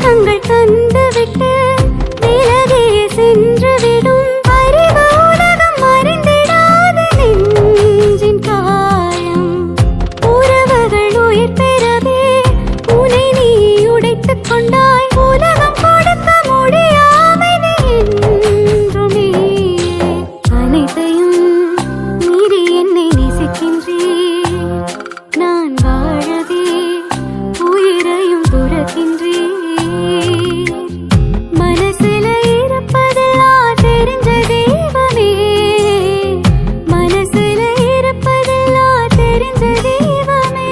உலகங்கள் தந்துவிட்டு விலகியே சென்றுவிடும் அறிவு உலகம் அறிந்திடாத நெஞ்சின் காயம். உறவுகள் உயிர் பெறவே உனை நீ உடைத்துக் கொண்டாய். உலகம் கொடுக்க முடியாமை நீ என்றும் நீயே. அனைத்தையும் மீறி என்னை நேசிக்கின்றேன். நான் வாழவே உயிரையும் துறக்கின்றேன். மனசுல இருப்பதெல்லாம் தெரிஞ்ச தெய்வமே. மனசுல இருப்பதெல்லாம் தெரிஞ்ச தெய்வமே.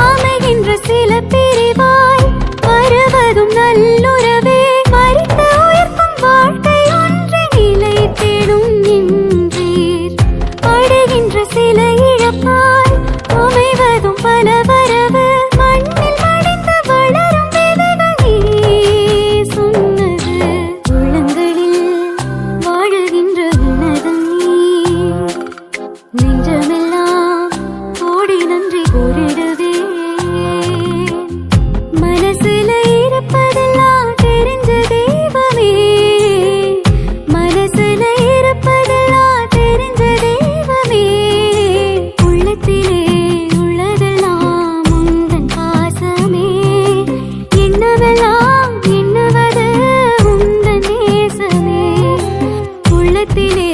அமைகின்ற சில பிரிவாய் வருவதும் நல்லுறவே. மறித்த உயிர்க்கும் வாழ்க்கை ஒன்று நிலை தேடும் நின்றீர். அடைகின்ற சில இழப்பாய் அமைவதும் பல வரவு. மண்ணில் மடிந்து வளரும் விதைகள் நீ சொன்னது. உள்ளங்களில் வாழுகின்ற உன்னதம் நீ. நெஞ்சமெல்லாம் கோடி நன்றி கூறிடுவே. மனசுல இருப்பதெல்லாம் தெரிஞ்ச தெய்வமே. மனசுல இருப்பதெல்லாம் தெரிஞ்ச தெய்வமே. உள்ளத்திலே உள்ளதெல்லாம் உந்தன் பாசமே. எண்ணவெல்லாம் எண்ணுவது உந்தன் நேசமே. உள்ளத்திலே